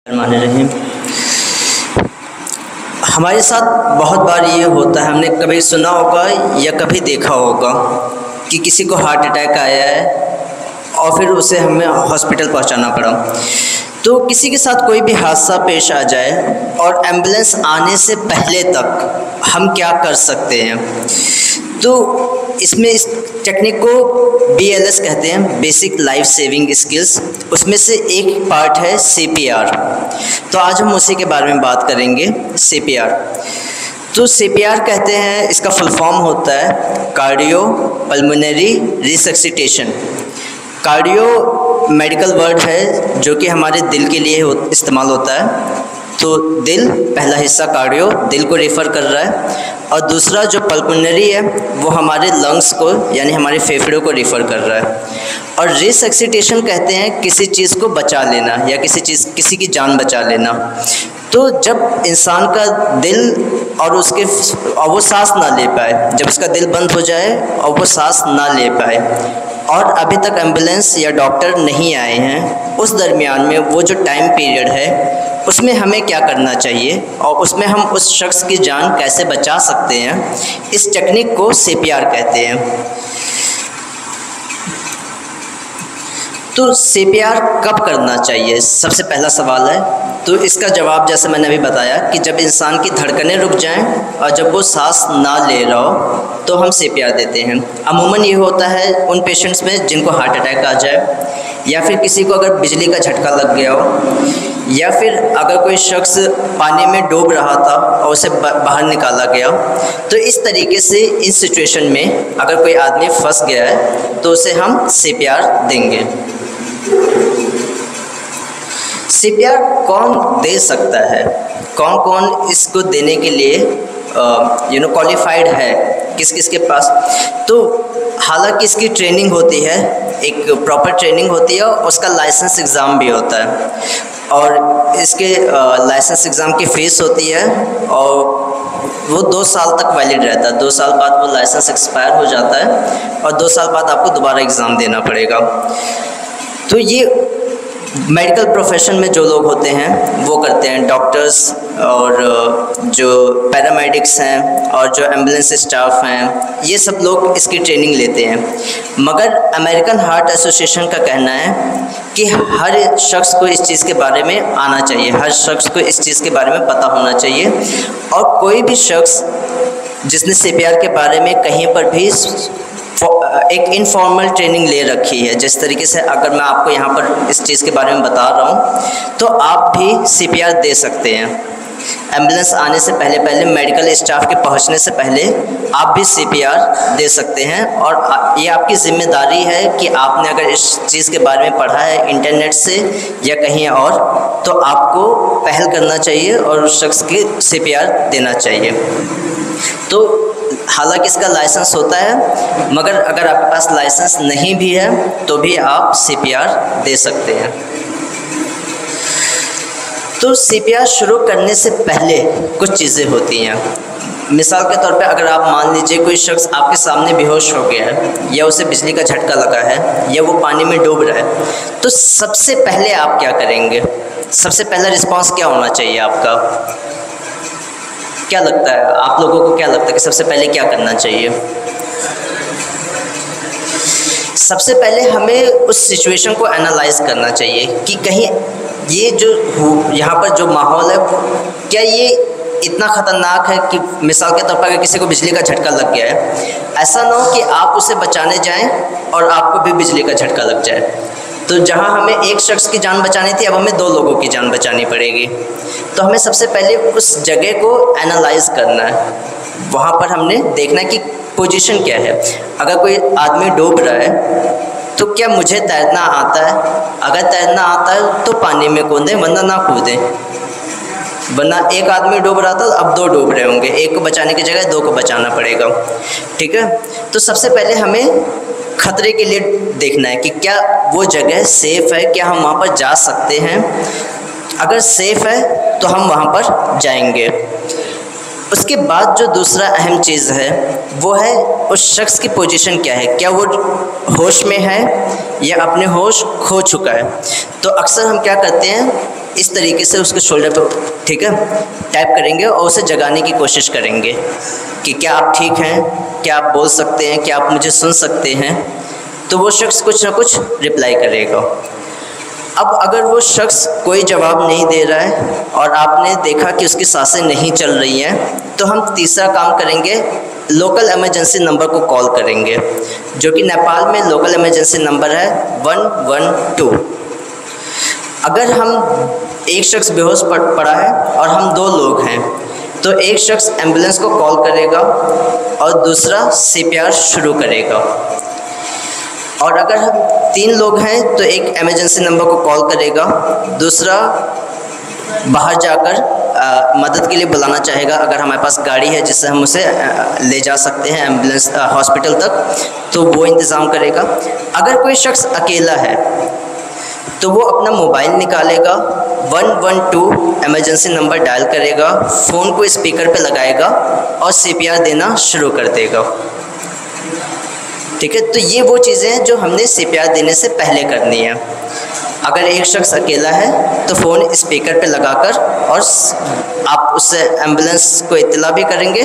रहीम। हमारे साथ बहुत बार ये होता है, हमने कभी सुना होगा या कभी देखा होगा कि किसी को हार्ट अटैक आया है और फिर उसे हमें हॉस्पिटल पहुंचाना पड़ा। तो किसी के साथ कोई भी हादसा पेश आ जाए और एम्बुलेंस आने से पहले तक हम क्या कर सकते हैं, तो इसमें इस टेक्निक को BLS कहते हैं, बेसिक लाइफ सेविंग स्किल्स। उसमें से एक पार्ट है CPR। तो आज हम उसी के बारे में बात करेंगे, CPR। तो CPR कहते हैं, इसका फुल फॉर्म होता है cardio pulmonary resuscitation. Cardio medical word है जो कि हमारे दिल के लिए इस्तेमाल होता है। तो दिल, पहला हिस्सा कार्डियो दिल को रेफ़र कर रहा है, और दूसरा जो पल्मोनरी है वो हमारे लंग्स को यानी हमारे फेफड़ों को रेफ़र कर रहा है। और रिसक्सिटेशन कहते हैं किसी चीज़ को बचा लेना या किसी की जान बचा लेना। तो जब इंसान का दिल और वो सांस ना ले पाए, जब उसका दिल बंद हो जाए और वो सांस ना ले पाए और अभी तक एम्बुलेंस या डॉक्टर नहीं आए हैं, उस दरमियान में वो जो टाइम पीरियड है उसमें हमें क्या करना चाहिए और उसमें हम उस शख्स की जान कैसे बचा सकते हैं, इस टेक्निक को CPR कहते हैं। तो CPR कब करना चाहिए, सबसे पहला सवाल है। तो इसका जवाब जैसे मैंने अभी बताया कि जब इंसान की धड़कनें रुक जाएं और जब वो सांस ना ले रहा हो तो हम CPR देते हैं। अमूमन ये होता है उन पेशेंट्स में जिनको हार्ट अटैक आ जाए, या फिर किसी को अगर बिजली का झटका लग गया हो, या फिर अगर कोई शख्स पानी में डूब रहा था और उसे बाहर निकाला गया। तो इस तरीके से इस सिचुएशन में अगर कोई आदमी फंस गया है तो उसे हम CPR देंगे। CPR कौन दे सकता है, कौन कौन इसको देने के लिए क्वालिफाइड है, किस किस के पास। तो हालांकि इसकी ट्रेनिंग होती है, एक प्रॉपर ट्रेनिंग होती है, उसका लाइसेंस एग्ज़ाम भी होता है, और इसके लाइसेंस एग्ज़ाम की फ़ीस होती है और वो 2 साल तक वैलिड रहता है। 2 साल बाद वो लाइसेंस एक्सपायर हो जाता है और 2 साल बाद आपको दोबारा एग्ज़ाम देना पड़ेगा। तो ये मेडिकल प्रोफेशन में जो लोग होते हैं वो करते हैं, डॉक्टर्स और जो पैरामेडिक्स हैं और जो एम्बुलेंस स्टाफ हैं, ये सब लोग इसकी ट्रेनिंग लेते हैं। मगर अमेरिकन हार्ट एसोसिएशन का कहना है कि हर शख्स को इस चीज़ के बारे में आना चाहिए, हर शख्स को इस चीज़ के बारे में पता होना चाहिए। और कोई भी शख्स जिसने CPR के बारे में कहीं पर भी एक इनफॉर्मल ट्रेनिंग ले रखी है, जिस तरीके से अगर मैं आपको यहाँ पर इस चीज़ के बारे में बता रहा हूँ, तो आप भी CPR दे सकते हैं। एम्बुलेंस आने से पहले मेडिकल स्टाफ के पहुँचने से पहले आप भी CPR दे सकते हैं। और ये आपकी ज़िम्मेदारी है कि आपने अगर इस चीज़ के बारे में पढ़ा है इंटरनेट से या कहीं और, तो आपको पहल करना चाहिए और उस शख्स की CPR देना चाहिए। तो हालांकि इसका लाइसेंस होता है, मगर अगर आपके पास लाइसेंस नहीं भी है तो भी आप CPR दे सकते हैं। तो CPR शुरू करने से पहले कुछ चीज़ें होती हैं। मिसाल के तौर पे अगर आप मान लीजिए कोई शख्स आपके सामने बेहोश हो गया है, या उसे बिजली का झटका लगा है, या वो पानी में डूब रहा है, तो सबसे पहले आप क्या करेंगे, सबसे पहला रिस्पॉन्स क्या होना चाहिए आपका? क्या लगता है आप लोगों को, क्या लगता है कि सबसे पहले क्या करना चाहिए? सबसे पहले हमें उस सिचुएशन को एनालाइज करना चाहिए कि कहीं ये जो यहाँ पर जो माहौल है क्या ये इतना ख़तरनाक है कि मिसाल के तौर पर अगर किसी को बिजली का झटका लग गया है, ऐसा ना हो कि आप उसे बचाने जाएं और आपको भी बिजली का झटका लग जाए। तो जहाँ हमें एक शख्स की जान बचानी थी, अब हमें 2 लोगों की जान बचानी पड़ेगी। तो हमें सबसे पहले उस जगह को एनालाइज करना है, वहाँ पर हमने देखना है कि पोजीशन क्या है। अगर कोई आदमी डूब रहा है तो क्या मुझे तैरना आता है? अगर तैरना आता है तो पानी में कूदें, वरना ना कूदें। वरना एक आदमी डूब रहा था, अब 2 डूब रहे होंगे, एक को बचाने की जगह 2 को बचाना पड़ेगा। ठीक है, तो सबसे पहले हमें खतरे के लिए देखना है कि क्या वो जगह सेफ़ है, क्या हम वहाँ पर जा सकते हैं। अगर सेफ़ है तो हम वहाँ पर जाएंगे। उसके बाद जो दूसरा अहम चीज़ है वो है उस शख्स की पोजीशन क्या है, क्या वो होश में है या अपने होश खो चुका है। तो अक्सर हम क्या करते हैं, इस तरीके से उसके शोल्डर पर, ठीक है, टैप करेंगे और उसे जगाने की कोशिश करेंगे कि क्या आप ठीक हैं, क्या आप बोल सकते हैं, क्या आप मुझे सुन सकते हैं। तो वो शख्स कुछ ना कुछ रिप्लाई करेगा। अब अगर वो शख्स कोई जवाब नहीं दे रहा है और आपने देखा कि उसकी सांसें नहीं चल रही हैं, तो हम तीसरा काम करेंगे, लोकल इमरजेंसी नंबर को कॉल करेंगे, जो कि नेपाल में लोकल इमरजेंसी नंबर है 112। अगर हम एक शख्स बेहोश पड़ा है और हम 2 लोग हैं, तो एक शख्स एम्बुलेंस को कॉल करेगा और दूसरा CPR शुरू करेगा। और अगर हम 3 लोग हैं तो एक इमरजेंसी नंबर को कॉल करेगा, दूसरा बाहर जाकर मदद के लिए बुलाना चाहेगा अगर हमारे पास गाड़ी है जिससे हम उसे ले जा सकते हैं एम्बुलेंस हॉस्पिटल तक, तो वो इंतज़ाम करेगा। अगर कोई शख्स अकेला है तो वो अपना मोबाइल निकालेगा, 112 इमरजेंसी नंबर डायल करेगा, फ़ोन को स्पीकर पे लगाएगा और CPR देना शुरू कर देगा। ठीक है, तो ये वो चीज़ें हैं जो हमने CPR देने से पहले करनी है। अगर एक शख्स अकेला है तो फ़ोन स्पीकर पे लगाकर और आप उससे एम्बुलेंस को इत्तला भी करेंगे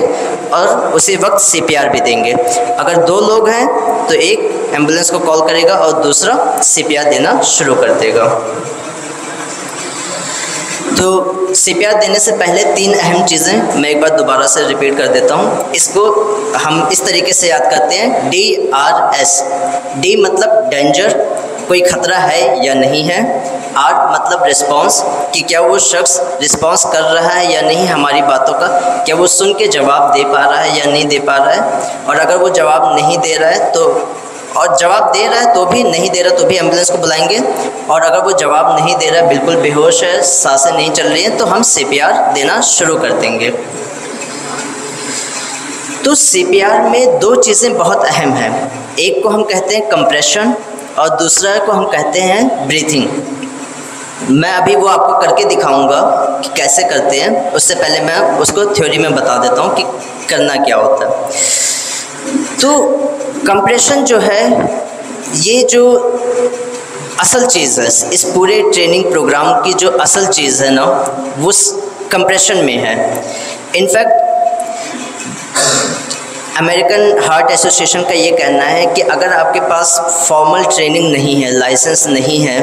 और उसी वक्त CPR भी देंगे। अगर 2 लोग हैं तो एक एम्बुलेंस को कॉल करेगा और दूसरा CPR देना शुरू कर देगा। तो CPR देने से पहले 3 अहम चीज़ें मैं एक बार दोबारा से रिपीट कर देता हूँ। इसको हम इस तरीके से याद करते हैं, DRS। D मतलब डेंजर, कोई ख़तरा है या नहीं है। R मतलब रिस्पॉन्स, कि क्या वो शख्स रिस्पॉन्स कर रहा है या नहीं हमारी बातों का, क्या वो सुन के जवाब दे पा रहा है या नहीं दे पा रहा है। और अगर वो जवाब नहीं दे रहा है तो, और जवाब दे रहा है तो भी, नहीं दे रहा तो भी एम्बुलेंस को बुलाएंगे। और अगर वो जवाब नहीं दे रहा है, बिल्कुल बेहोश है, सांसें नहीं चल रही हैं, तो हम CPR देना शुरू कर देंगे। तो CPR में 2 चीज़ें बहुत अहम हैं। एक को हम कहते हैं कंप्रेशन और दूसरा को हम कहते हैं ब्रीथिंग। मैं अभी वो आपको करके दिखाऊंगा कि कैसे करते हैं, उससे पहले मैं उसको थ्योरी में बता देता हूँ कि करना क्या होता है। तो कंप्रेशन जो है, ये जो असल चीज़ है इस पूरे ट्रेनिंग प्रोग्राम की, जो असल चीज़ है ना, वो कंप्रेशन में है। इनफैक्ट अमेरिकन हार्ट एसोसिएशन का ये कहना है कि अगर आपके पास फॉर्मल ट्रेनिंग नहीं है, लाइसेंस नहीं है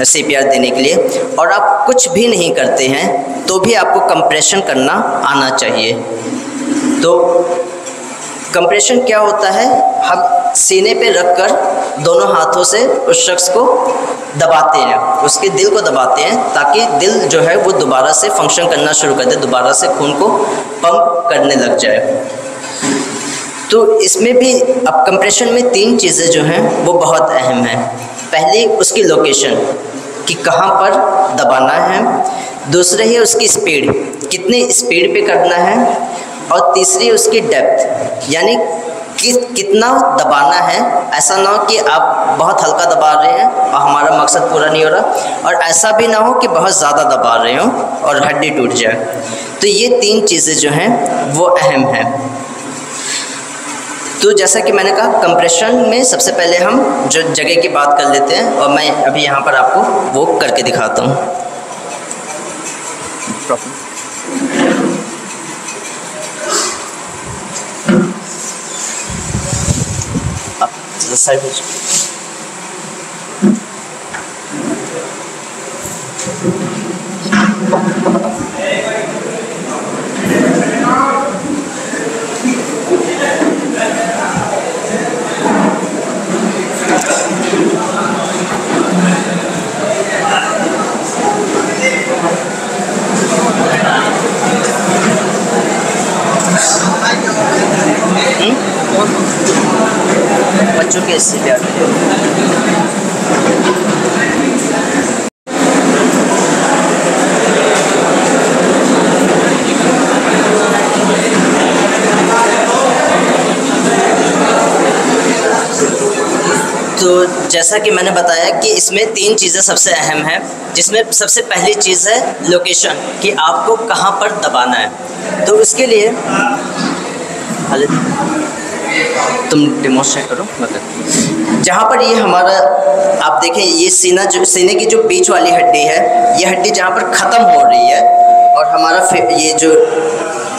CPR देने के लिए, और आप कुछ भी नहीं करते हैं, तो भी आपको कंप्रेशन करना आना चाहिए। तो कंप्रेशन क्या होता है, हम सीने पे रखकर दोनों हाथों से उस शख्स को दबाते हैं, उसके दिल को दबाते हैं, ताकि दिल जो है वो दोबारा से फंक्शन करना शुरू कर दे, दोबारा से खून को पंप करने लग जाए। तो इसमें भी अब कंप्रेशन में 3 चीज़ें जो हैं वो बहुत अहम हैं। पहली उसकी लोकेशन, कि कहाँ पर दबाना है। दूसरा है उसकी स्पीड, कितनी स्पीड पे करना है। और तीसरी उसकी डेप्थ, यानी कितना दबाना है। ऐसा ना हो कि आप बहुत हल्का दबा रहे हैं और हमारा मकसद पूरा नहीं हो रहा, और ऐसा भी ना हो कि बहुत ज़्यादा दबा रहे हो और हड्डी टूट जाए। तो ये 3 चीज़ें जो हैं वो अहम हैं। तो जैसा कि मैंने कहा, कंप्रेशन में सबसे पहले हम जो जगह की बात कर लेते हैं, और मैं अभी यहाँ पर आपको वो करके दिखाता हूँ। साइड में बच्चों के इससे प्यार तो जैसा कि मैंने बताया कि इसमें 3 चीज़ें सबसे अहम हैं, जिसमें सबसे पहली चीज़ है लोकेशन, कि आपको कहाँ पर दबाना है। तो उसके लिए तुम डेमोन्स्ट्रेट करो मतलब जहाँ पर ये हमारा आप देखें, ये सीने की जो बीच वाली हड्डी है, ये हड्डी जहाँ पर ख़त्म हो रही है, और हमारा ये जो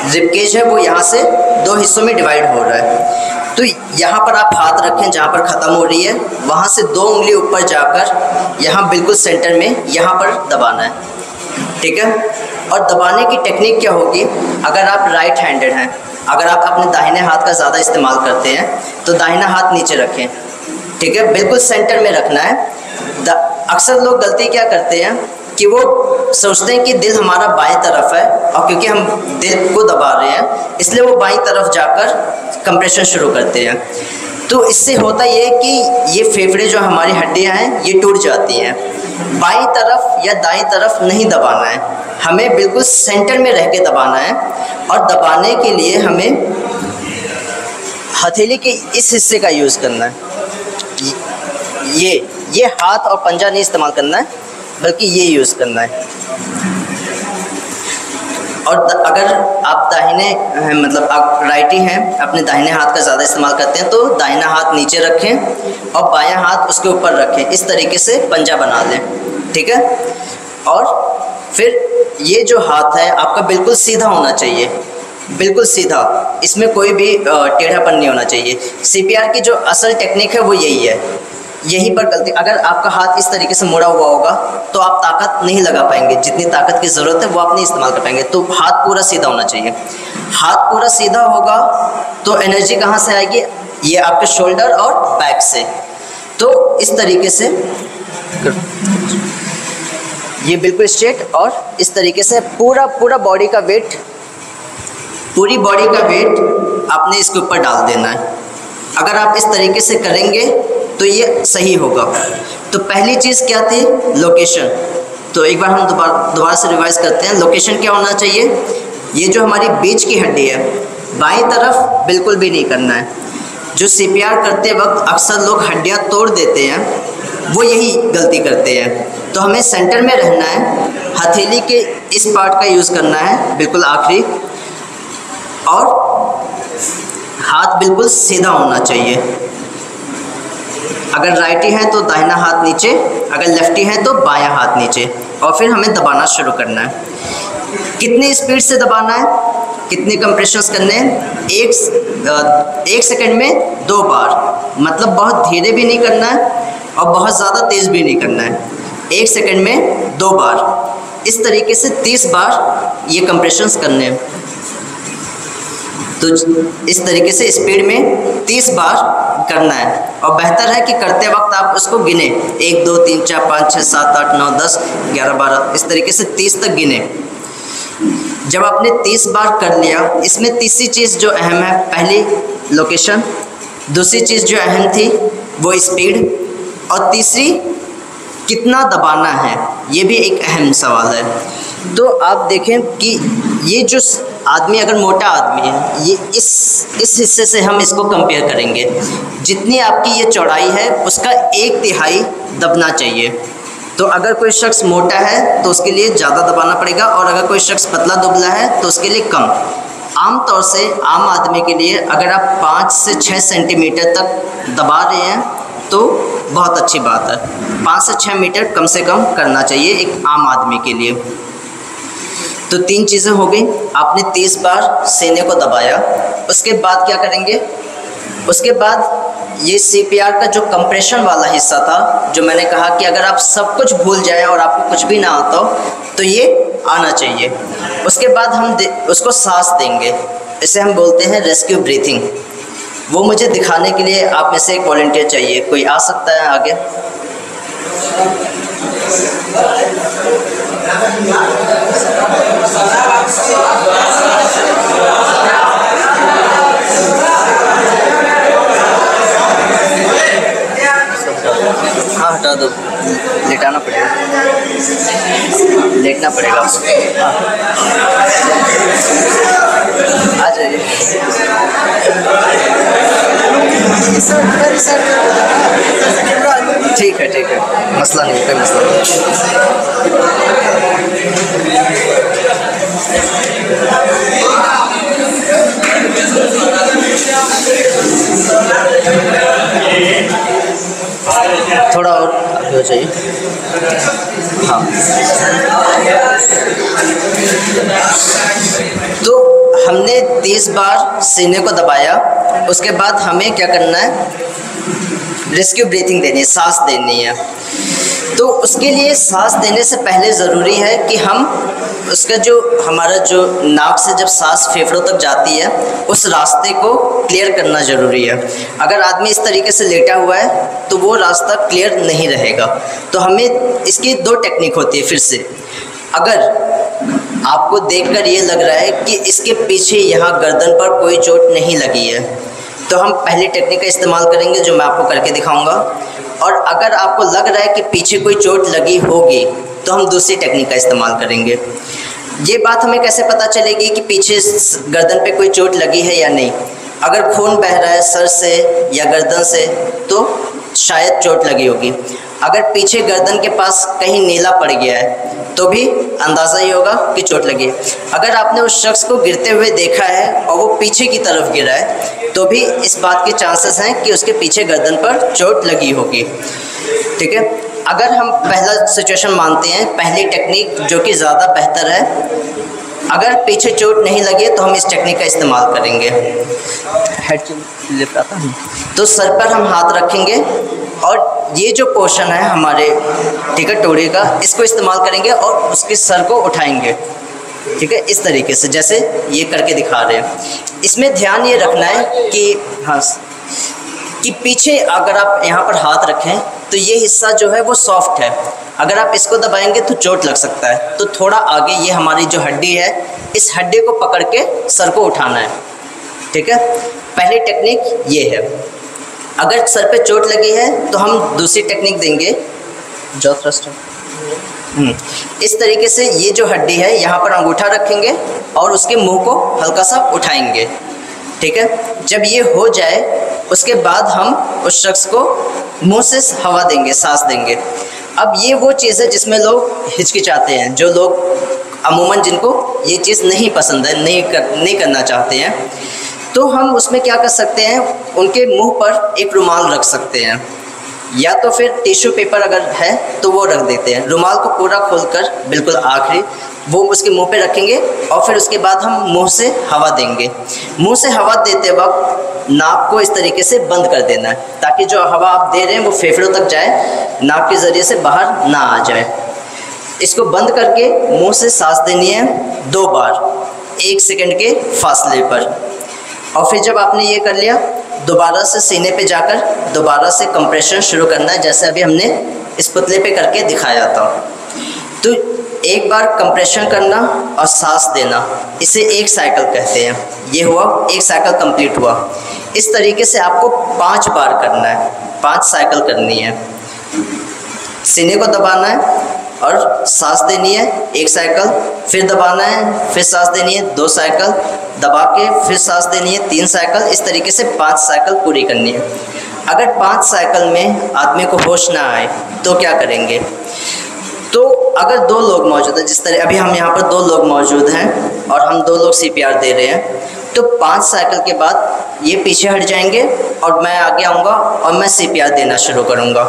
रिबकेज है वो यहाँ से दो हिस्सों में डिवाइड हो रहा है। तो यहाँ पर आप हाथ रखें जहाँ पर ख़त्म हो रही है, वहाँ से 2 उंगली ऊपर जाकर यहाँ बिल्कुल सेंटर में यहाँ पर दबाना है, ठीक है। और दबाने की टेक्निक क्या होगी, अगर आप राइट हैंडेड हैं, अगर आप अपने दाहिने हाथ का ज़्यादा इस्तेमाल करते हैं तो दाहिना हाथ नीचे रखें, ठीक है, बिल्कुल सेंटर में रखना है। अक्सर लोग गलती क्या करते हैं कि वो सोचते हैं कि दिल हमारा बाएं तरफ है, और क्योंकि हम दिल को दबा रहे हैं इसलिए वो बाईं तरफ जाकर कंप्रेशन शुरू करते हैं। तो इससे होता ये है कि ये फेफड़े जो हमारी हड्डियां हैं ये टूट जाती हैं। बाईं तरफ या दाईं तरफ नहीं दबाना है, हमें बिल्कुल सेंटर में रह के दबाना है। और दबाने के लिए हमें हथेली के इस हिस्से का यूज़ करना है। ये हाथ और पंजा नहीं इस्तेमाल करना है, बल्कि ये यूज़ करना है। और अगर आप दाहिने हैं, मतलब आप राइटी हैं, अपने दाहिने हाथ का ज़्यादा इस्तेमाल करते हैं, तो दाहिना हाथ नीचे रखें और बायां हाथ उसके ऊपर रखें, इस तरीके से पंजा बना लें, ठीक है। और फिर ये जो हाथ है आपका बिल्कुल सीधा होना चाहिए, बिल्कुल सीधा, इसमें कोई भी टेढ़ापन नहीं होना चाहिए। CPR की जो असल टेक्निक है वो यही है, यहीं पर गलती, अगर आपका हाथ इस तरीके से मुड़ा हुआ होगा तो आप ताकत नहीं लगा पाएंगे, जितनी ताकत की ज़रूरत है वो आप नहीं इस्तेमाल कर पाएंगे। तो हाथ पूरा सीधा होना चाहिए। हाथ पूरा सीधा होगा तो एनर्जी कहाँ से आएगी, ये आपके शोल्डर और बैक से। तो इस तरीके से ये बिल्कुल स्ट्रेट, और इस तरीके से पूरा बॉडी का वेट, पूरी बॉडी का वेट आपने इसके ऊपर डाल देना है। अगर आप इस तरीके से करेंगे तो ये सही होगा। तो पहली चीज़ क्या थी, लोकेशन। तो एक बार हम दोबारा से रिवाइज करते हैं। लोकेशन क्या होना चाहिए, ये जो हमारी बीच की हड्डी है बाईं तरफ बिल्कुल भी नहीं करना है। जो CPR करते वक्त अक्सर लोग हड्डियाँ तोड़ देते हैं, वो यही गलती करते हैं। तो हमें सेंटर में रहना है, हथेली के इस पार्ट का यूज़ करना है बिल्कुल आखिरी, और हाथ बिल्कुल सीधा होना चाहिए। अगर राइटी है तो दाहिना हाथ नीचे, अगर लेफ्टी है तो बायां हाथ नीचे, और फिर हमें दबाना शुरू करना है। कितनी स्पीड से दबाना है, कितने कंप्रेशंस करने हैं, एक सेकंड में 2 बार, मतलब बहुत धीरे भी नहीं करना है और बहुत ज़्यादा तेज़ भी नहीं करना है। 1 सेकंड में 2 बार, इस तरीके से 30 बार ये कंप्रेशंस करने हैं। तो इस तरीके से स्पीड में 30 बार करना है। और बेहतर है कि करते वक्त आप उसको गिने, 1 2 3 4 5 6 7 8 9 10 11 12, इस तरीके से 30 तक गिने। जब आपने 30 बार कर लिया, इसमें तीसरी चीज़ जो अहम है, पहली लोकेशन, दूसरी चीज़ जो अहम थी वो स्पीड, और तीसरी कितना दबाना है, ये भी एक अहम सवाल है। तो आप देखें कि ये जो आदमी, अगर मोटा आदमी है, ये इस हिस्से से हम इसको कंपेयर करेंगे, जितनी आपकी ये चौड़ाई है उसका 1/3 दबना चाहिए। तो अगर कोई शख्स मोटा है तो उसके लिए ज़्यादा दबाना पड़ेगा, और अगर कोई शख्स पतला दुबला है तो उसके लिए कम। आम तौर से आम आदमी के लिए अगर आप 5 से 6 सेंटीमीटर तक दबा रहे हैं तो बहुत अच्छी बात है। 5 से 6 मीटर कम से कम करना चाहिए एक आम आदमी के लिए। तो 3 चीज़ें हो गई, आपने 30 बार सीने को दबाया। उसके बाद क्या करेंगे, उसके बाद ये CPR का जो कंप्रेशन वाला हिस्सा था, जो मैंने कहा कि अगर आप सब कुछ भूल जाएं और आपको कुछ भी ना आता हो तो ये आना चाहिए। उसके बाद हम उसको सांस देंगे, इसे हम बोलते हैं रेस्क्यू ब्रीथिंग। वो मुझे दिखाने के लिए आप में से एक वॉलंटियर चाहिए, कोई आ सकता है आगे? हाँ हटा दो, लेटाना पड़ेगा, लेटना पड़ेगा। हाँ आ जाइए। ठीक है, मसला नहीं, कोई मसला नहीं। आगे हो जाइए। हाँ, तो हमने 30 बार सीने को दबाया, उसके बाद हमें क्या करना है, रेस्क्यू ब्रीथिंग देनी है, सांस देनी है। तो उसके लिए सांस देने से पहले ज़रूरी है कि हम उसका जो हमारा जो नाक से जब सांस फेफड़ों तक जाती है उस रास्ते को क्लियर करना ज़रूरी है। अगर आदमी इस तरीके से लेटा हुआ है तो वो रास्ता क्लियर नहीं रहेगा। तो हमें इसकी 2 टेक्निक होती है। फिर से अगर आपको देखकर ये लग रहा है कि इसके पीछे यहाँ गर्दन पर कोई चोट नहीं लगी है, तो हम पहली टेक्निक का इस्तेमाल करेंगे जो मैं आपको करके दिखाऊंगा। और अगर आपको लग रहा है कि पीछे कोई चोट लगी होगी तो हम दूसरी टेक्निक का इस्तेमाल करेंगे। ये बात हमें कैसे पता चलेगी कि पीछे गर्दन पे कोई चोट लगी है या नहीं? अगर खून बह रहा है सर से या गर्दन से तो शायद चोट लगी होगी। अगर पीछे गर्दन के पास कहीं नीला पड़ गया है तो भी अंदाज़ा ही होगा कि चोट लगी है। अगर आपने उस शख्स को गिरते हुए देखा है और वो पीछे की तरफ गिरा है तो भी इस बात के चांसेस हैं कि उसके पीछे गर्दन पर चोट लगी होगी। ठीक है, अगर हम पहला सिचुएशन मानते हैं, पहली टेक्निक जो कि ज़्यादा बेहतर है, अगर पीछे चोट नहीं लगी तो हम इस टेक्निक का इस्तेमाल करेंगे। हेड लिफ्ट आता है तो सर पर हम हाथ रखेंगे और ये जो पोर्शन है हमारे, ठीक है, टोड़ी का, इसको इस्तेमाल करेंगे और उसके सर को उठाएंगे। ठीक है, इस तरीके से जैसे ये करके दिखा रहे हैं। इसमें ध्यान ये रखना है कि हाँ, कि पीछे अगर आप यहाँ पर हाथ रखें तो ये हिस्सा जो है वो सॉफ्ट है, अगर आप इसको दबाएंगे तो चोट लग सकता है। तो थोड़ा आगे ये हमारी जो हड्डी है, इस हड्डी को पकड़ के सर को उठाना है। ठीक है, पहली टेक्निक ये है। अगर सर पे चोट लगी है तो हम दूसरी टेक्निक देंगे, जॉ थ्रस्टर। इस तरीके से ये जो हड्डी है यहाँ पर अंगूठा रखेंगे और उसके मुंह को हल्का सा उठाएंगे। ठीक है, जब ये हो जाए उसके बाद हम उस शख्स को मुंह से हवा देंगे, सांस देंगे। अब ये वो चीज़ है जिसमें लोग हिचकिचाते हैं, जो लोग अमूमन जिनको ये चीज़ नहीं पसंद है, नहीं करना चाहते हैं। तो हम उसमें क्या कर सकते हैं, उनके मुंह पर एक रुमाल रख सकते हैं, या तो फिर टिश्यू पेपर अगर है तो वो रख देते हैं। रुमाल को पूरा खोलकर बिल्कुल आखिरी वो उसके मुंह पे रखेंगे और फिर उसके बाद हम मुंह से हवा देंगे। मुंह से हवा देते वक्त नाक को इस तरीके से बंद कर देना है ताकि जो हवा आप दे रहे हैं वो फेफड़ों तक जाए, नाक के ज़रिए से बाहर ना आ जाए। इसको बंद करके मुंह से सांस देनी है 2 बार 1 सेकंड के फासले पर। और फिर जब आपने ये कर लिया, दोबारा से सीने पे जाकर दोबारा से कंप्रेशन शुरू करना है, जैसे अभी हमने इस पुतले पे करके दिखाया था। तो एक बार कंप्रेशन करना और सांस देना, इसे एक साइकिल कहते हैं। ये हुआ, एक साइकिल कंप्लीट हुआ। इस तरीके से आपको 5 बार करना है, 5 साइकिल करनी है। सीने को दबाना है और सांस देनी है 1 साइकिल, फिर दबाना है, फिर सांस देनी है 2 साइकिल, दबा के फिर सांस देनी है 3 साइकिल। इस तरीके से 5 साइकिल पूरी करनी है। अगर 5 साइकिल में आदमी को होश ना आए तो क्या करेंगे? तो अगर 2 लोग मौजूद हैं, जिस तरह अभी हम यहाँ पर 2 लोग मौजूद हैं और हम 2 लोग CPR दे रहे हैं, तो 5 साइकिल के बाद ये पीछे हट जाएंगे और मैं आगे आऊँगा और मैं CPR देना शुरू करूँगा।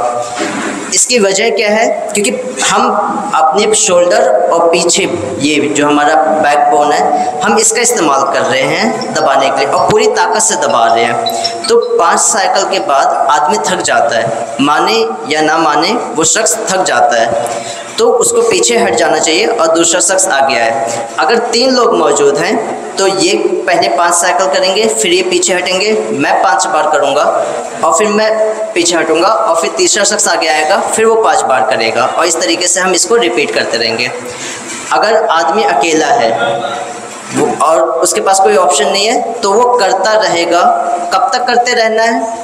इसकी वजह क्या है? क्योंकि हम अपने शोल्डर और पीछे ये जो हमारा बैकबोन है, हम इसका इस्तेमाल कर रहे हैं दबाने के लिए और पूरी ताकत से दबा रहे हैं। तो 5 साइकिल के बाद आदमी थक जाता है, माने या ना माने वो शख्स थक जाता है, तो उसको पीछे हट जाना चाहिए और दूसरा शख्स आगे आए। अगर 3 लोग मौजूद हैं तो ये पहले 5 साइकिल करेंगे, फिर ये पीछे हटेंगे, मैं 5 बार करूँगा और फिर मैं पीछे हटूँगा और फिर तीसरा शख्स आगे आएगा, फिर वो 5 बार करेगा और इस तरीके से हम इसको रिपीट करते रहेंगे। अगर आदमी अकेला है वो और उसके पास कोई ऑप्शन नहीं है तो वो करता रहेगा। कब तक करते रहना है?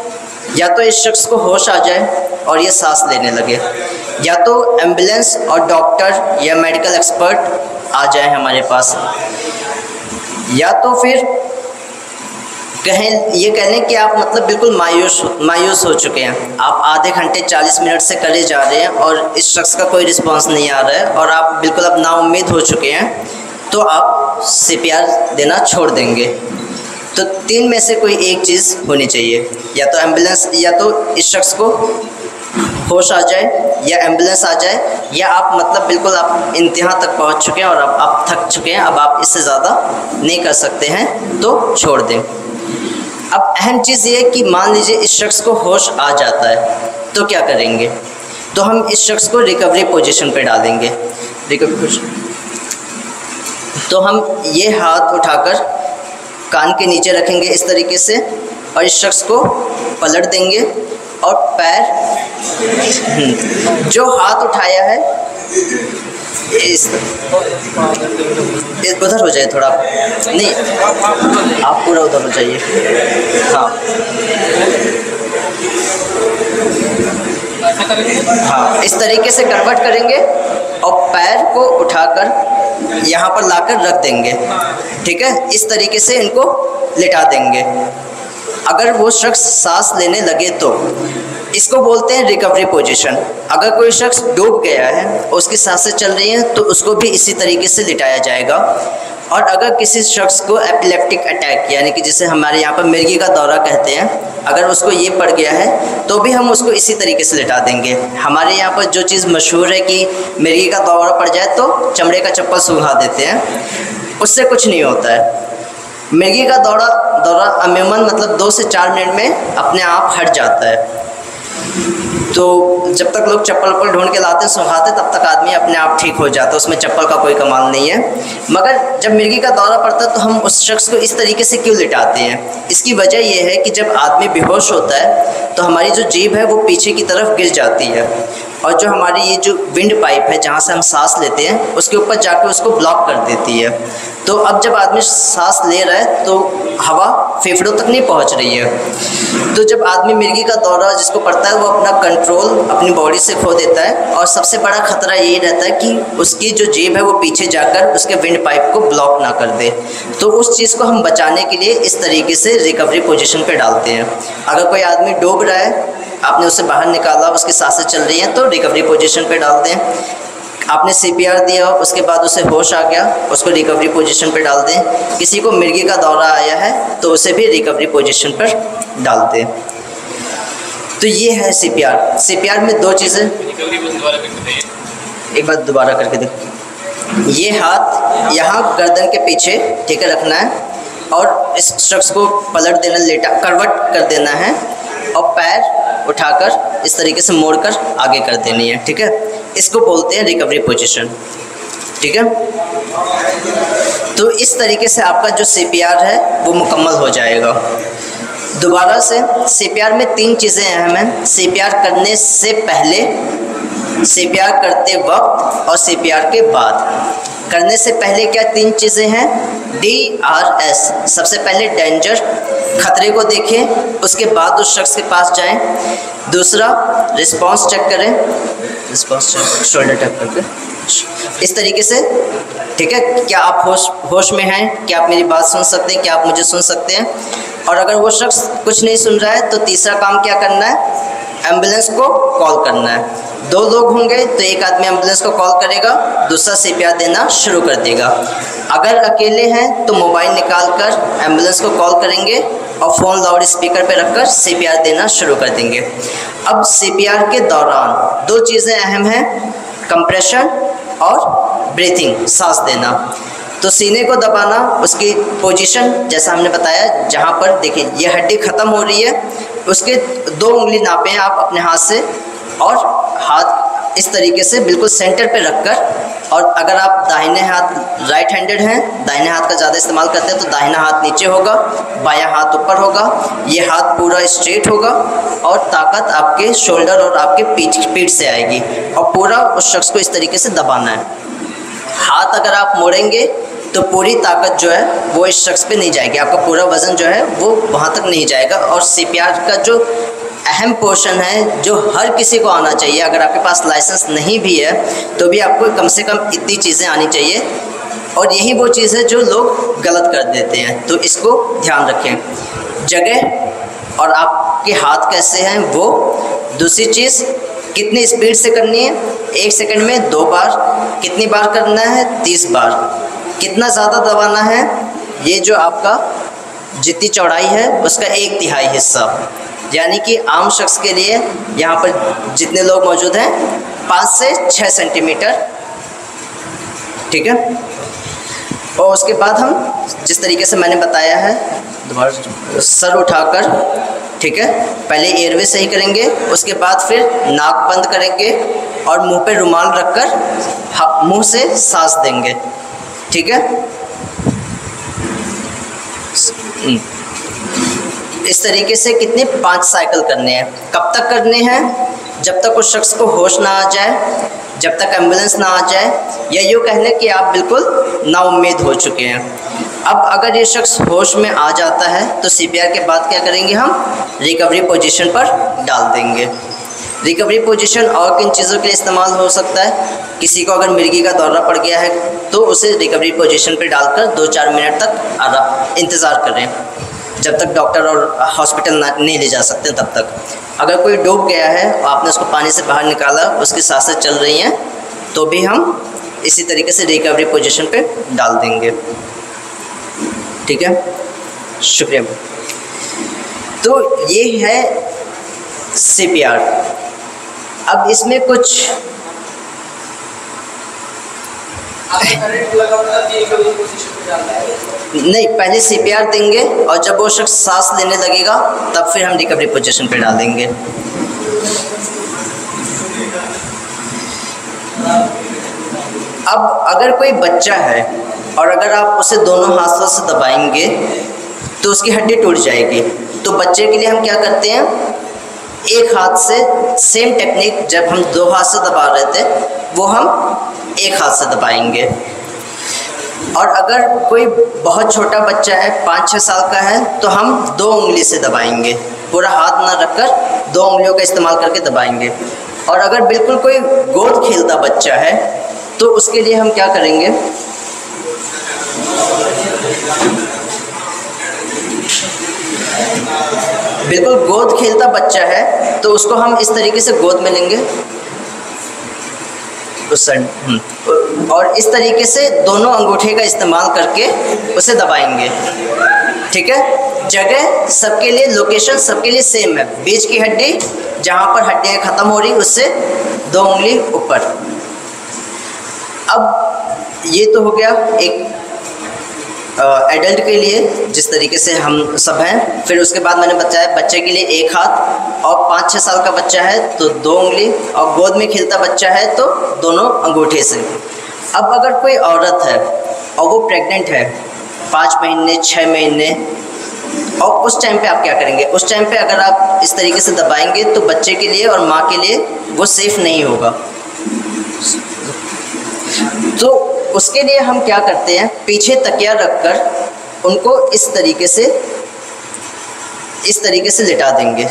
या तो इस शख्स को होश आ जाए और ये सांस लेने लगे, या तो एम्बुलेंस और डॉक्टर या मेडिकल एक्सपर्ट आ जाए हमारे पास, या तो फिर ये कह लें कि आप मतलब बिल्कुल मायूस हो चुके हैं। आप आधे घंटे 40 मिनट से करे जा रहे हैं और इस शख्स का कोई रिस्पांस नहीं आ रहा है और आप बिल्कुल अब नाउम्मीद हो चुके हैं, तो आप CPR देना छोड़ देंगे। तो 3 में से कोई एक चीज़ होनी चाहिए, या तो एम्बुलेंस, या तो इस शख्स को होश आ जाए या एम्बुलेंस आ जाए, या आप मतलब बिल्कुल आप इंतहा तक पहुंच चुके हैं और अब आप थक चुके हैं, अब आप इससे ज़्यादा नहीं कर सकते हैं तो छोड़ दें। अब अहम चीज़ ये है कि मान लीजिए इस शख्स को होश आ जाता है तो क्या करेंगे? तो हम इस शख्स को रिकवरी पोजीशन पे डालेंगे। रिकवरी पोजीशन, तो हम ये हाथ उठाकर कान के नीचे रखेंगे इस तरीके से और इस शख्स को पलट देंगे और पैर जो हाथ उठाया है इस उधर हो जाए, थोड़ा नहीं आप पूरा उधर हो जाइए, हाँ हाँ, इस तरीके से कन्वर्ट करेंगे और पैर को उठाकर यहाँ पर लाकर रख देंगे। ठीक है, इस तरीके से इनको लिटा देंगे। अगर वो शख्स सांस लेने लगे तो इसको बोलते हैं रिकवरी पोजीशन। अगर कोई शख्स डूब गया है, उसकी सांसें चल रही हैं, तो उसको भी इसी तरीके से लिटाया जाएगा। और अगर किसी शख्स को एपिलेप्टिक अटैक यानी कि जिसे हमारे यहाँ पर मिर्गी का दौरा कहते हैं, अगर उसको ये पड़ गया है तो भी हम उसको इसी तरीके से लिटा देंगे। हमारे यहाँ पर जो चीज़ मशहूर है कि मिर्गी का दौरा पड़ जाए तो चमड़े का चप्पल सुंघा देते हैं, उससे कुछ नहीं होता है। मिर्गी का दौरा अमूमन मतलब 2 से 4 मिनट में अपने आप हट जाता है। तो जब तक लोग चप्पल पर ढूंढ के लाते सुखाते तब तक आदमी अपने आप ठीक हो जाता है, उसमें चप्पल का कोई कमाल नहीं है। मगर जब मिर्गी का दौरा पड़ता है तो हम उस शख्स को इस तरीके से क्यों लिटाते हैं? इसकी वजह यह है कि जब आदमी बेहोश होता है तो हमारी जो जीभ है वो पीछे की तरफ गिर जाती है और जो हमारी ये जो विंड पाइप है जहाँ से हम सांस लेते हैं उसके ऊपर जाकर उसको ब्लॉक कर देती है। तो अब जब आदमी सांस ले रहा है तो हवा फेफड़ों तक नहीं पहुँच रही है। तो जब आदमी मिर्गी का दौरा जिसको पड़ता है वो अपना कंट्रोल अपनी बॉडी से खो देता है और सबसे बड़ा खतरा यही रहता है कि उसकी जो जीभ है वो पीछे जाकर उसके विंड पाइप को ब्लॉक ना कर दे। तो उस चीज़ को हम बचाने के लिए इस तरीके से रिकवरी पोजीशन पे डालते हैं। अगर कोई आदमी डूब रहा है, आपने उसे बाहर निकाला, उसकी सांसें चल रही हैं, तो रिकवरी पोजीशन पे डाल दें। आपने CPR दिया, उसके बाद उसे होश आ गया, उसको रिकवरी पोजीशन पे डाल दें। किसी को मिर्गी का दौरा आया है तो उसे भी रिकवरी पोजीशन पर डाल दें। तो ये है CPR में 2 चीज़ें, एक बार दोबारा करके देखो। ये हाथ यहाँ गर्दन के पीछे ठीक है रखना है और इस शख्स को पलट देना, लेटा करवट कर देना है और पैर उठाकर इस तरीके से मोड़कर आगे कर देनी है। ठीक है, इसको बोलते हैं रिकवरी पोजीशन। ठीक है, तो इस तरीके से आपका जो CPR है वो मुकम्मल हो जाएगा। दोबारा से CPR में 3 चीज़ें अहम हैं। CPR करने से पहले, CPR करते वक्त और CPR के बाद। करने से पहले क्या 3 चीज़ें हैं? DRS, सबसे पहले डेंजर, खतरे को देखें, उसके बाद उस शख्स के पास जाएं। दूसरा रिस्पांस चेक करें, रिस्पांस चेक शोल्डर टैप करके इस तरीके से। ठीक है, क्या आप होश में हैं? क्या आप मेरी बात सुन सकते हैं? क्या आप मुझे सुन सकते हैं? और अगर वो शख्स कुछ नहीं सुन रहा है तो तीसरा काम क्या करना है? एम्बुलेंस को कॉल करना है। 2 लोग होंगे तो एक आदमी एम्बुलेंस को कॉल करेगा, दूसरा CPR देना शुरू कर देगा। अगर अकेले हैं तो मोबाइल निकाल कर एम्बुलेंस को कॉल करेंगे और फ़ोन लाउड स्पीकर पे रखकर CPR देना शुरू कर देंगे। अब CPR के दौरान 2 चीज़ें अहम हैं, कंप्रेशन और ब्रीथिंग, सांस देना। तो सीने को दबाना, उसकी पोजीशन जैसा हमने बताया, जहाँ पर देखिए ये हड्डी ख़त्म हो रही है, उसके 2 उंगली नापें आप अपने हाथ से और हाथ इस तरीके से बिल्कुल सेंटर पे रखकर। और अगर आप दाहिने हाथ राइट हैंडेड हैं, दाहिने हाथ का ज़्यादा इस्तेमाल करते हैं, तो दाहिना हाथ नीचे होगा, बायां हाथ ऊपर होगा, ये हाथ पूरा स्ट्रेट होगा और ताकत आपके शोल्डर और आपके पीठ से आएगी और पूरा उस शख्स को इस तरीके से दबाना है। हाथ अगर आप मोड़ेंगे तो पूरी ताकत जो है वो इस शख्स पे नहीं जाएगी, आपका पूरा वज़न जो है वो वहाँ तक नहीं जाएगा। और CPR का जो अहम पोर्शन है जो हर किसी को आना चाहिए, अगर आपके पास लाइसेंस नहीं भी है तो भी आपको कम से कम इतनी चीज़ें आनी चाहिए, और यही वो चीज़ है जो लोग गलत कर देते हैं। तो इसको ध्यान रखें, जगह और आपके हाथ कैसे हैं वो। दूसरी चीज़, कितनी स्पीड से करनी है? 1 सेकंड में 2 बार। कितनी बार करना है? 30 बार। कितना ज़्यादा दबाना है? ये जो आपका जितनी चौड़ाई है उसका 1/3 हिस्सा। यानी कि आम शख्स के लिए यहाँ पर जितने लोग मौजूद हैं 5 से 6 सेंटीमीटर, ठीक है। और उसके बाद हम जिस तरीके से मैंने बताया है, दोबारा सर उठाकर, ठीक है, पहले एयरवे सही करेंगे, उसके बाद फिर नाक बंद करेंगे और मुंह पे रुमाल रखकर मुंह से सांस देंगे, ठीक है। इस तरीके से कितने 5 साइकिल करने हैं। कब तक करने हैं? जब तक उस शख्स को होश ना आ जाए, जब तक एम्बुलेंस ना आ जाए, या यूँ कह लें कि आप बिल्कुल नाउम्मीद हो चुके हैं। अब अगर ये शख्स होश में आ जाता है तो सीपीआर के बाद क्या करेंगे, हम रिकवरी पोजीशन पर डाल देंगे। रिकवरी पोजीशन और किन चीज़ों के लिए इस्तेमाल हो सकता है? किसी को अगर मिर्गी का दौरा पड़ गया है तो उसे रिकवरी पोजीशन पर डालकर 2-4 मिनट तक इंतज़ार करें, जब तक डॉक्टर और हॉस्पिटल नहीं ले जा सकते तब तक। अगर कोई डूब गया है और आपने उसको पानी से बाहर निकाला, उसकी सांसें चल रही हैं, तो भी हम इसी तरीके से रिकवरी पोजीशन पे डाल देंगे, ठीक है। शुक्रिया। तो ये है सीपीआर। अब इसमें कुछ नहीं, पहले सीपीआर देंगे और जब वो शख्स सांस लेने लगेगा तब फिर हम रिकवरी पोजीशन पे डाल देंगे। अब अगर कोई बच्चा है और अगर आप उसे दोनों हाथों से दबाएंगे तो उसकी हड्डी टूट जाएगी। तो बच्चे के लिए हम क्या करते हैं, एक हाथ से सेम टेक्निक जब हम 2 हाथ से दबा रहे थे वो हम एक हाथ से दबाएंगे। और अगर कोई बहुत छोटा बच्चा है, 5-6 साल का है, तो हम 2 उंगली से दबाएंगे, पूरा हाथ ना रखकर 2 उंगलियों का इस्तेमाल करके दबाएंगे। और अगर बिल्कुल कोई गोद खेलता बच्चा है तो उसके लिए हम क्या करेंगे, बिल्कुल गोद खेलता बच्चा है तो उसको हम इस तरीके से गोद में लेंगे और इस तरीके से दोनों अंगूठे का इस्तेमाल करके उसे दबाएंगे, ठीक है। जगह सबके लिए, लोकेशन सबके लिए सेम है। बीच की हड्डी जहाँ पर हड्डियाँ ख़त्म हो रही उससे 2 उंगली ऊपर। अब ये तो हो गया एक एडल्ट के लिए जिस तरीके से हम सब हैं। फिर उसके बाद मैंने बताया बच्चे के लिए 1 हाथ, और 5-6 साल का बच्चा है तो 2 उंगली, और गोद में खेलता बच्चा है तो दोनों अंगूठे से। अब अगर कोई औरत है और वो प्रेग्नेंट है 5 महीने 6 महीने, और उस टाइम पे आप क्या करेंगे, उस टाइम पे अगर आप इस तरीके से दबाएंगे तो बच्चे के लिए और माँ के लिए वो सेफ़ नहीं होगा। तो उसके लिए हम क्या करते हैं, पीछे तकिया रखकर उनको इस तरीके से लिटा देंगे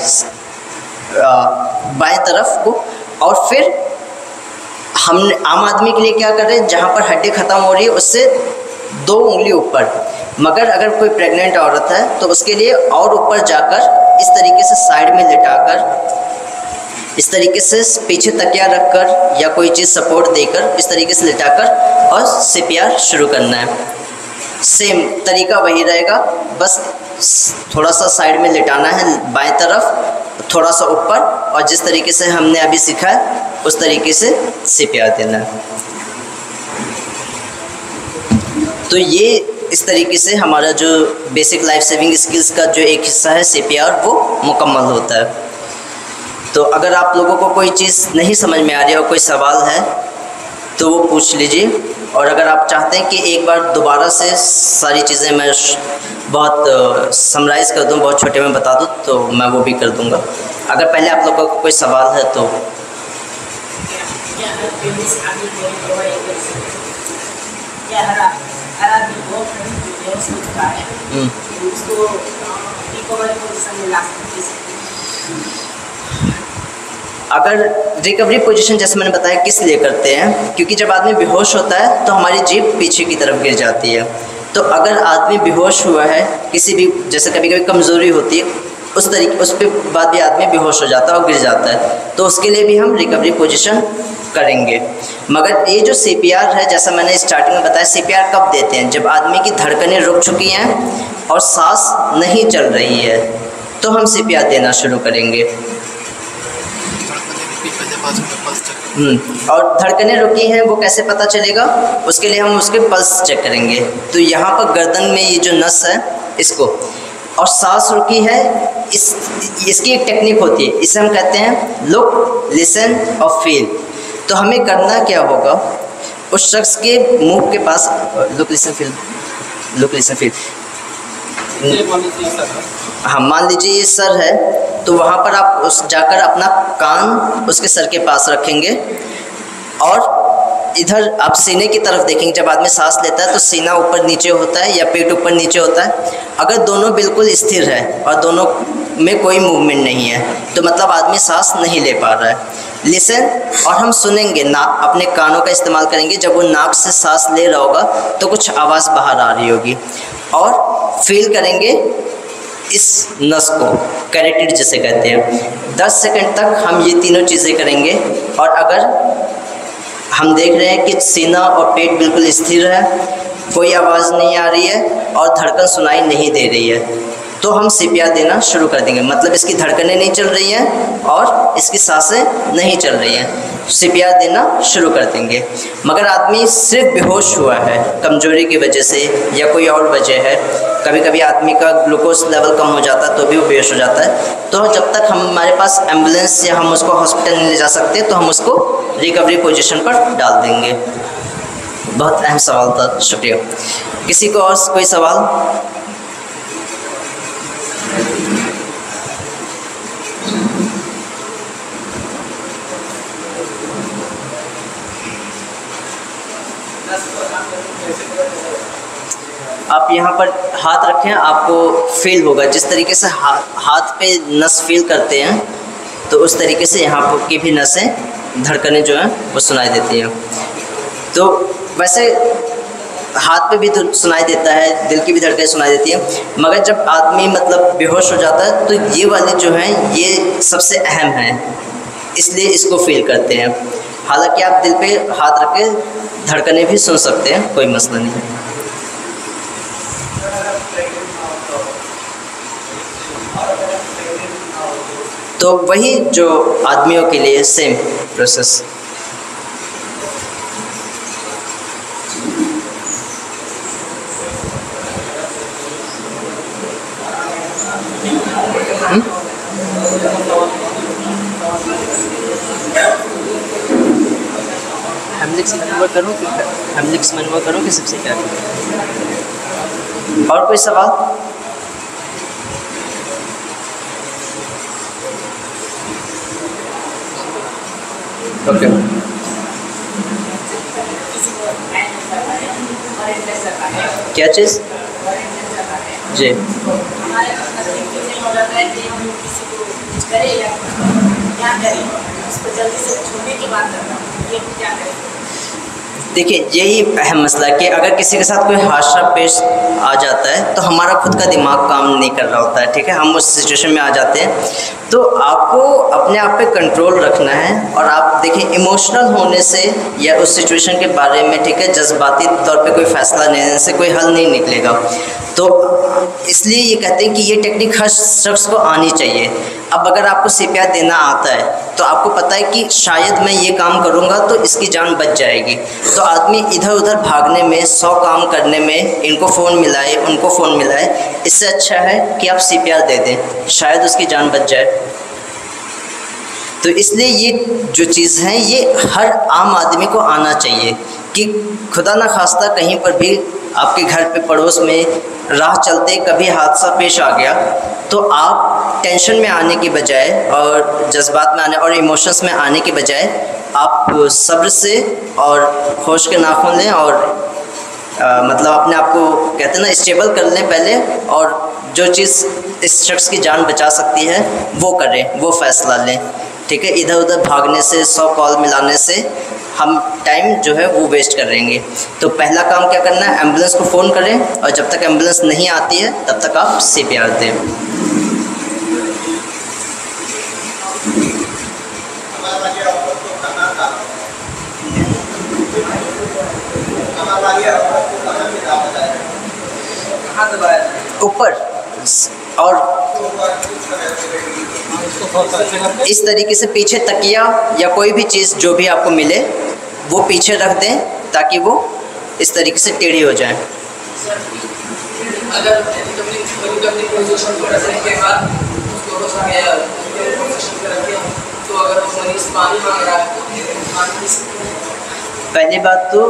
बाएं तरफ को। और फिर हम आम आदमी के लिए क्या कर रहे हैं, जहाँ पर हड्डी ख़त्म हो रही है उससे 2 उंगली ऊपर। मगर अगर कोई प्रेग्नेंट औरत है तो उसके लिए और ऊपर जाकर इस तरीके से साइड में लिटाकर, इस तरीके से पीछे तकिया रखकर या कोई चीज़ सपोर्ट देकर इस तरीके से लिटाकर और सीपीआर शुरू करना है। सेम तरीका वही रहेगा, बस थोड़ा सा साइड में लिटाना है बाएं तरफ, थोड़ा सा ऊपर, और जिस तरीके से हमने अभी सीखा है उस तरीके से सीपीआर देना है। तो ये इस तरीके से हमारा जो बेसिक लाइफ सेविंग स्किल्स का जो एक हिस्सा है सीपीआर वो मुकम्मल होता है। तो अगर आप लोगों को कोई चीज़ नहीं समझ में आ रही है और कोई सवाल है तो वो पूछ लीजिए। और अगर आप चाहते हैं कि एक बार दोबारा से सारी चीज़ें मैं बहुत समराइज़ कर दूं, बहुत छोटे में बता दूं, तो मैं वो भी कर दूंगा। अगर पहले आप लोगों को कोई सवाल है तो अगर रिकवरी पोजीशन जैसे मैंने बताया किस लिए करते हैं, क्योंकि जब आदमी बेहोश होता है तो हमारी जीभ पीछे की तरफ गिर जाती है। तो अगर आदमी बेहोश हुआ है, किसी भी जैसे कभी कभी कमज़ोरी होती है उस पे बाद भी आदमी बेहोश हो जाता है और गिर जाता है, तो उसके लिए भी हम रिकवरी पोजीशन करेंगे। मगर ये जो सीपीआर है, जैसा मैंने स्टार्टिंग में बताया, सीपीआर कब देते हैं, जब आदमी की धड़कनें रुक चुकी हैं और सांस नहीं चल रही है, तो हम सीपीआर देना शुरू करेंगे। और धड़कनें रुकी हैं वो कैसे पता चलेगा, उसके लिए हम उसके पल्स चेक करेंगे। तो यहाँ पर गर्दन में ये जो नस है इसको, और सांस रुकी है, इसकी एक टेक्निक होती है, इसे हम कहते हैं लुक, लिसन और फील। तो हमें करना क्या होगा, उस शख्स के मुंह के पास look, listen, feel, look, listen, feel. हाँ, मान लीजिए ये सर है, तो वहाँ पर आप जाकर अपना कान उसके सर के पास रखेंगे और इधर आप सीने की तरफ देखेंगे। जब आदमी सांस लेता है तो सीना ऊपर नीचे होता है या पेट ऊपर नीचे होता है। अगर दोनों बिल्कुल स्थिर है और दोनों में कोई मूवमेंट नहीं है तो मतलब आदमी सांस नहीं ले पा रहा है। लिसन, और हम सुनेंगे, अपने कानों का इस्तेमाल करेंगे। जब वो नाक से सांस ले रहा होगा तो कुछ आवाज़ बाहर आ रही होगी। और फील करेंगे इस नस को, कैरोटिड जिसे कहते हैं। 10 सेकंड तक हम ये तीनों चीज़ें करेंगे और अगर हम देख रहे हैं कि सीना और पेट बिल्कुल स्थिर है, कोई आवाज़ नहीं आ रही है और धड़कन सुनाई नहीं दे रही है, तो हम सीपीआर देना शुरू कर देंगे। मतलब इसकी धड़कनें नहीं चल रही हैं और इसकी सांसें नहीं चल रही हैं, सीपीआर देना शुरू कर देंगे। मगर आदमी सिर्फ बेहोश हुआ है कमजोरी की वजह से या कोई और वजह है, कभी कभी आदमी का ग्लूकोज लेवल कम हो जाता है तो भी वो बेहोश हो जाता है, तो जब तक हमारे पास एम्बुलेंस या हम उसको हॉस्पिटल नहीं ले जा सकते तो हम उसको रिकवरी पोजीशन पर डाल देंगे। बहुत अहम सवाल था, शुक्रिया। किसी को और कोई सवाल? आप यहाँ पर हाथ रखें, आपको फील होगा जिस तरीके से हाथ पे नस फील करते हैं तो उस तरीके से यहाँ पर की भी नसें, धड़कनें जो हैं वो सुनाई देती हैं। तो वैसे हाथ पे भी तो सुनाई देता है, दिल की भी धड़कनें सुनाई देती हैं, मगर जब आदमी मतलब बेहोश हो जाता है तो ये वाले जो हैं ये सबसे अहम हैं, इसलिए इसको फील करते हैं। हालांकि आप दिल पे हाथ रख के धड़कनें भी सुन सकते हैं, कोई मसला नहीं है। तो वही जो आदमियों के लिए सेम प्रोसेस। हेमलिक्स मैनूवर करूँ कि हेमलिक्स मैनूवर करूँ कि सबसे क्या? और कोई सवाल? ओके। क्या चीज़? जी। देखिए, यही अहम मसला है कि अगर किसी के साथ कोई हादसा पेश आ जाता है तो हमारा खुद का दिमाग काम नहीं कर रहा होता है, ठीक है, हम उस सिचुएशन में आ जाते हैं। तो आपको अपने आप पे कंट्रोल रखना है और आप देखिए इमोशनल होने से या उस सिचुएशन के बारे में, ठीक है, जज्बाती तौर पे कोई फ़ैसला लेने से कोई हल नहीं निकलेगा। तो इसलिए ये कहते हैं कि ये टेक्निक हर शख्स को आनी चाहिए। अब अगर आपको सीपीआर देना आता है तो आपको पता है कि शायद मैं ये काम करूँगा तो इसकी जान बच जाएगी, तो आदमी इधर उधर भागने में, 100 काम करने में, इनको फ़ोन मिलाए उनको फ़ोन मिलाए, इससे अच्छा है कि आप सीपीआर दे दें, शायद उसकी जान बच जाए। तो इसलिए ये जो चीज़ है ये हर आम आदमी को आना चाहिए कि खुदा न खास्ता कहीं पर भी आपके घर पे पड़ोस में राह चलते कभी हादसा पेश आ गया तो आप टेंशन में आने की बजाय और जज्बात में आने और इमोशंस में आने की बजाय आप सब्र से और होश के नाखून लें और मतलब अपने आप को कहते हैं ना स्टेबल कर लें पहले, और जो चीज़ इस शख्स की जान बचा सकती है वो करें, वो फ़ैसला लें, ठीक है। इधर उधर भागने से, 100 कॉल मिलाने से हम टाइम जो है वो वेस्ट करेंगे। तो पहला काम क्या करना है, एम्बुलेंस को फ़ोन करें और जब तक एम्बुलेंस नहीं आती है तब तक आप सीपीआर दें। ऊपर और इस तरीके से पीछे तकिया या कोई भी चीज़ जो भी आपको मिले वो पीछे रख दें ताकि वो इस तरीके से टेढ़ी हो जाए। अगर पोजीशन को रखने के बाद तो अगर मरीज पानी मांग रहा है, पहली बात तो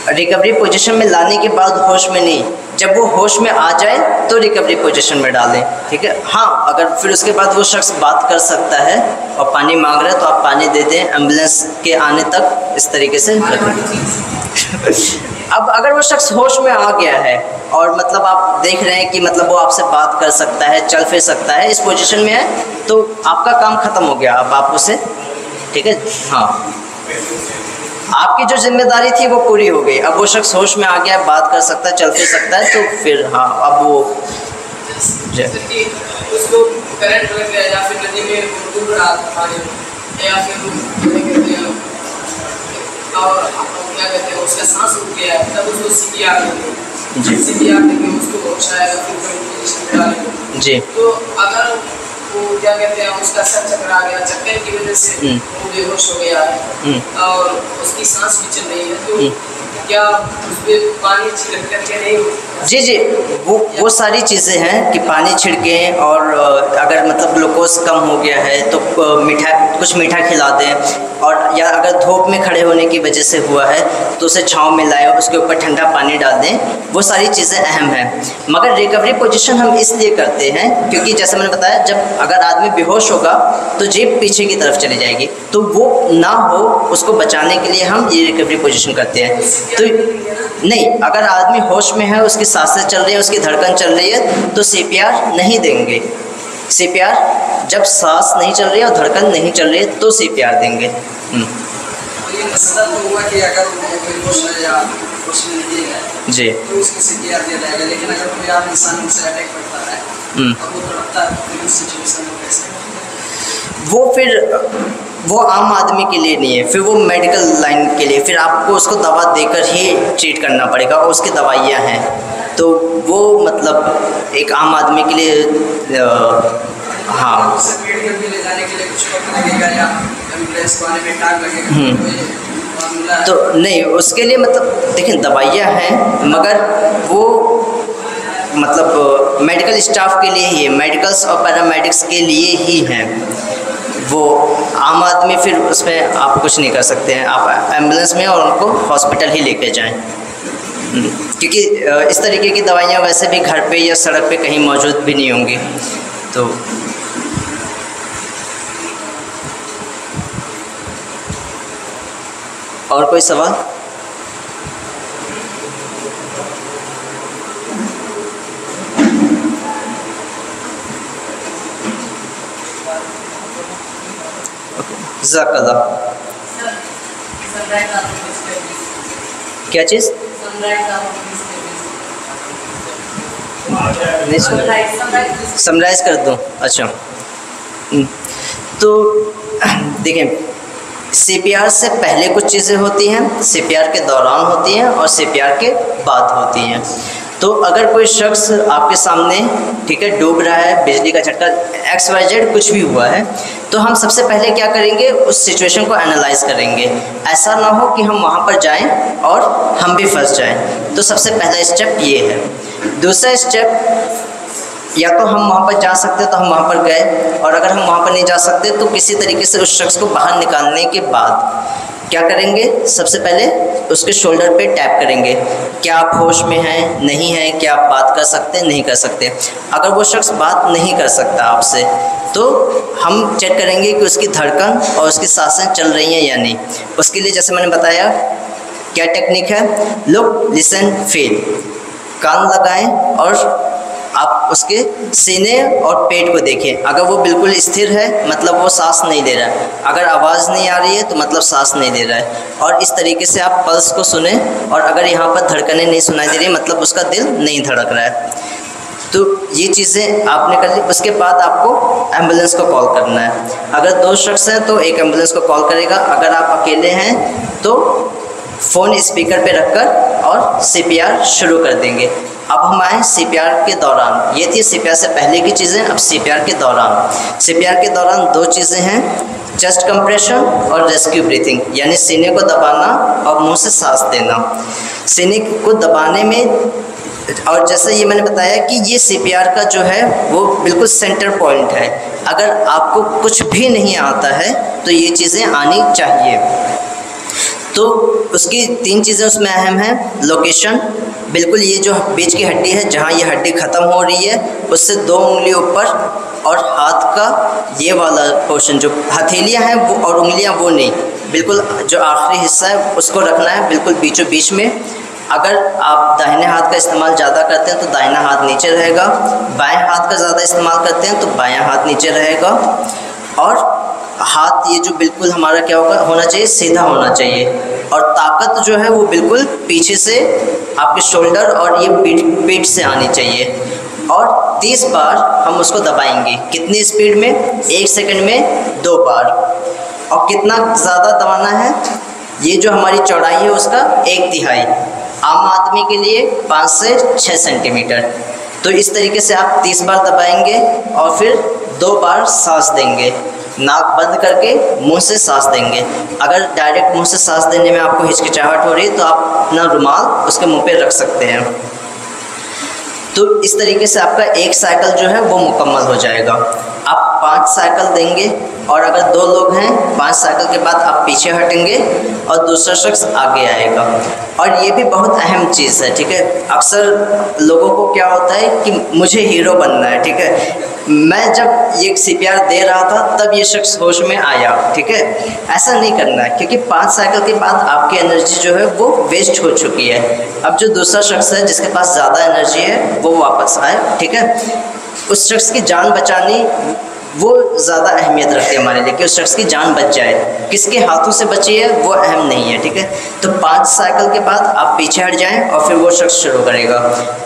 रिकवरी पोजीशन में लाने के बाद होश में नहीं, जब वो होश में आ जाए तो रिकवरी पोजीशन में डालें, ठीक है। हाँ, अगर फिर उसके बाद वो शख्स बात कर सकता है और पानी मांग रहा है तो आप पानी दे दें, एम्बुलेंस के आने तक इस तरीके से रखें। अब अगर वो शख्स होश में आ गया है और मतलब आप देख रहे हैं कि मतलब वो आपसे बात कर सकता है, चल फिर सकता है, इस पोजीशन में है, तो आपका काम ख़त्म हो गया। अब आप उसे, ठीक है, हाँ, आपकी जो जिम्मेदारी थी वो पूरी हो गई। अब वो शख्स होश में आ गया, बात कर सकता है, चल फिर सकता है, तो फिर हाँ, अब वो उसको करंट लग गया या फिर नदी में डूब रहा था पानी में, या फिर और क्या कहते हैं उसका सांस रुक गया, तब उसको सीपीआर देंगे उसको शायद पोजीशन डालेंगे जी। तो अगर वो क्या कहते हैं उसका सर चकरा गया, चक्कर की वजह से वो बेहोश हो गया है और उसकी सांस भी चल रही है, तो क्या उसमें पानी छिड़क करके नहीं हो? जी जी, वो सारी चीज़ें हैं कि पानी छिड़कें, और अगर मतलब ग्लूकोज कम हो गया है तो कुछ मीठा खिला दें, और या अगर धूप में खड़े होने की वजह से हुआ है तो उसे छांव में लाएं, उसके ऊपर ठंडा पानी डाल दें। वो सारी चीज़ें अहम हैं। मगर रिकवरी पोजीशन हम इसलिए करते हैं क्योंकि जैसे मैंने बताया, जब अगर आदमी बेहोश होगा तो जेब पीछे की तरफ चली जाएगी, तो वो ना हो, उसको बचाने के लिए हम ये रिकवरी पोजीशन करते हैं। तो नहीं, अगर आदमी होश में है, उसकी सांसें चल रही है, उसकी धड़कन चल रही है, तो सीपीआर नहीं देंगे। सीपीआर जब सांस नहीं चल रही है और धड़कन नहीं चल रही है तो सीपीआर देंगे। ये मसला तो हुआ कि अगर कोई होश है या होश में नहीं है जी, तो उसको सीपीआर दिया जाएगा, लेकिन अगर कोई आम इंसान उनसे अटैक करता है तो वो तड़पता है, तो उस सिचुएशन में कैसे? वो फिर वो आम आदमी के लिए नहीं है, फिर वो मेडिकल लाइन के लिए, फिर आपको उसको दवा देकर ही ट्रीट करना पड़ेगा, और उसकी दवाइयाँ हैं, तो वो मतलब एक आम आदमी के लिए हाँ। मेडिकल में ले जाने के लिए कुछ वक्त लगेगा या एम्बुलेंस वाले में टाइम लगेगा? तो नहीं, उसके लिए मतलब देखिए दवाइयाँ हैं, मगर वो मतलब मेडिकल स्टाफ के लिए ही है, मेडिकल्स और पैरामेडिक्स के लिए ही हैं। वो आम आदमी फिर उसमें आप कुछ नहीं कर सकते हैं, आप एम्बुलेंस में और उनको हॉस्पिटल ही लेके जाएं, क्योंकि इस तरीके की दवाइयाँ वैसे भी घर पे या सड़क पे कहीं मौजूद भी नहीं होंगी। तो और कोई सवाल? ज़ाकल्लाह। क्या चीज़? नहीं सुन, समराइज़ कर दूँ? अच्छा, तो देखें, सीपीआर से पहले कुछ चीज़ें होती हैं, सीपीआर के दौरान होती हैं और सीपीआर के बाद होती हैं। तो अगर कोई शख्स आपके सामने, ठीक है, डूब रहा है, बिजली का झटका XYZ कुछ भी हुआ है, तो हम सबसे पहले क्या करेंगे, उस सिचुएशन को एनालाइज करेंगे। ऐसा ना हो कि हम वहाँ पर जाएं और हम भी फंस जाएं। तो सबसे पहला स्टेप ये है। दूसरा स्टेप, या तो हम वहाँ पर जा सकते तो हम वहाँ पर गए, और अगर हम वहाँ पर नहीं जा सकते तो किसी तरीके से उस शख्स को बाहर निकालने के बाद क्या करेंगे, सबसे पहले उसके शोल्डर पे टैप करेंगे, क्या आप होश में हैं, नहीं हैं, क्या आप बात कर सकते हैं, नहीं कर सकते। अगर वो शख्स बात नहीं कर सकता आपसे तो हम चेक करेंगे कि उसकी धड़कन और उसकी सांसें चल रही हैं या नहीं। उसके लिए जैसे मैंने बताया क्या टेक्निक है, लुक, लिसन, फील। कान लगाएं और आप उसके सीने और पेट को देखें। अगर वो बिल्कुल स्थिर है मतलब वो सांस नहीं ले रहा है, अगर आवाज़ नहीं आ रही है तो मतलब सांस नहीं ले रहा है। और इस तरीके से आप पल्स को सुने, और अगर यहाँ पर धड़कनें नहीं सुनाई दे रही मतलब उसका दिल नहीं धड़क रहा है। तो ये चीज़ें आपने कर ली। उसके बाद आपको एम्बुलेंस को कॉल करना है। अगर 2 शख्स हैं तो एक एम्बुलेंस को कॉल करेगा, अगर आप अकेले हैं तो फ़ोन स्पीकर पे रखकर और सीपीआर शुरू कर देंगे। अब हम आए सीपीआर के दौरान। ये थी सीपीआर से पहले की चीज़ें। अब सीपीआर के दौरान, सीपीआर के दौरान दो चीज़ें हैं, चेस्ट कंप्रेशन और रेस्क्यू ब्रीथिंग, यानी सीने को दबाना और मुंह से सांस देना। सीने को दबाने में, और जैसे ये मैंने बताया कि ये सीपीआर का जो है वो बिल्कुल सेंटर पॉइंट है। अगर आपको कुछ भी नहीं आता है तो ये चीज़ें आनी चाहिए। तो उसकी 3 चीज़ें उसमें अहम हैं। लोकेशन, बिल्कुल ये जो बीच की हड्डी है जहाँ ये हड्डी ख़त्म हो रही है उससे 2 उंगली ऊपर, और हाथ का ये वाला पोर्शन जो हथेलियाँ हैं वो और उंगलियाँ वो नहीं, बिल्कुल जो आखिरी हिस्सा है उसको रखना है बिल्कुल बीचों बीच में। अगर आप दाहिने हाथ का इस्तेमाल ज़्यादा करते हैं तो दाहिना हाथ नीचे रहेगा, बाएं हाथ का ज़्यादा इस्तेमाल करते हैं तो बायां हाथ नीचे रहेगा, और हाथ ये जो बिल्कुल हमारा क्या होना चाहिए, सीधा होना चाहिए, और ताकत जो है वो बिल्कुल पीछे से आपके शोल्डर और ये पीठ से आनी चाहिए। और 30 बार हम उसको दबाएंगे। कितनी स्पीड में? 1 सेकंड में 2 बार। और कितना ज़्यादा दबाना है? ये जो हमारी चौड़ाई है उसका 1/3। आम आदमी के लिए 5 से 6 सेंटीमीटर। तो इस तरीके से आप 30 बार दबाएंगे और फिर 2 बार सांस देंगे, नाक बंद करके मुंह से सांस देंगे। अगर डायरेक्ट मुंह से सांस देने में आपको हिचकिचाहट हो रही है तो आप अपना रुमाल उसके मुंह पे रख सकते हैं। तो इस तरीके से आपका 1 साइकिल जो है वो मुकम्मल हो जाएगा। आप 5 साइकिल देंगे, और अगर 2 लोग हैं 5 साइकिल के बाद आप पीछे हटेंगे और दूसरा शख्स आगे आएगा। और ये भी बहुत अहम चीज़ है, ठीक है। अक्सर लोगों को क्या होता है कि मुझे हीरो बनना है, ठीक है। मैं जब ये सीपीआर दे रहा था तब ये शख्स होश में आया, ठीक है। ऐसा नहीं करना है, क्योंकि 5 साइकिल के बाद आपकी एनर्जी जो है वो वेस्ट हो चुकी है। अब जो दूसरा शख्स है जिसके पास ज़्यादा एनर्जी है वो वापस आए, ठीक है। उस शख्स की जान बचानी वो ज़्यादा अहमियत रखती है हमारे लिए, कि उस शख्स की जान बच जाए। किसके हाथों से बची है वो अहम नहीं है, ठीक है। तो 5 साइकिल के बाद आप पीछे हट जाएं और फिर वो शख्स शुरू करेगा।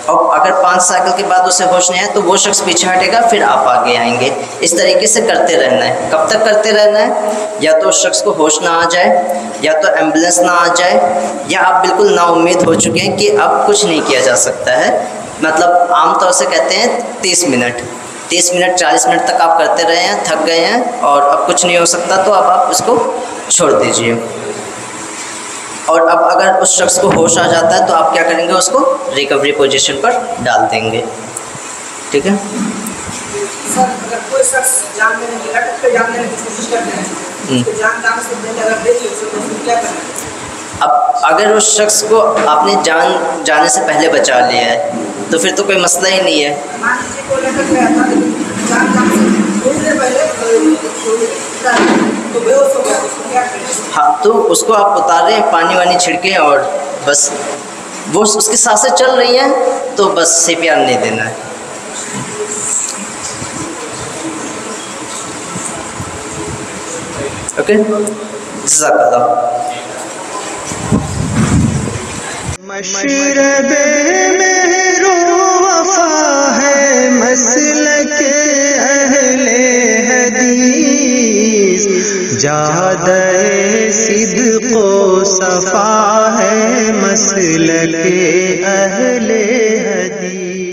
और अगर 5 साइकिल के बाद उसे होश नहीं है तो वो शख्स पीछे हटेगा, फिर आप आगे आएंगे। इस तरीके से करते रहना है। कब तक करते रहना है? या तो उस शख्स को होश ना आ जाए, या तो एम्बुलेंस ना आ जाए, या आप बिल्कुल नाउम्मीद हो चुके हैं कि अब कुछ नहीं किया जा सकता है। मतलब आमतौर से कहते हैं 30 मिनट 40 मिनट तक आप करते रहे हैं, थक गए हैं और अब कुछ नहीं हो सकता, तो अब आप उसको छोड़ दीजिए। और अब अगर उस शख्स को होश आ जाता है तो आप क्या करेंगे, उसको रिकवरी पोजीशन पर डाल देंगे, ठीक है। सर, अगर कोई शख्स जान लेने की कोशिश करते हैं तो जान जाने से पहले अगर देख ले तो क्या करें? अब अगर उस शख्स को आपने जान जाने से पहले बचा लिया है तो फिर तो कोई मसला ही नहीं है। मान लीजिए कोई लटक गया था, जान जाने से थोड़ी पहले तो बेहोश हो गया, तो क्या करें? हाँ, तो उसको आप उतारें, पानी वानी छिड़कें, और बस वो उसकी सांसें चल रही हैं तो बस सीपीआर नहीं देना है। ओके, जज़ाकल्लाह। मशरबे मेहरो वफा है मसलके अहले हदीस, जादे सिद्क़ो सफ़ा है मसलके अहले हदीस।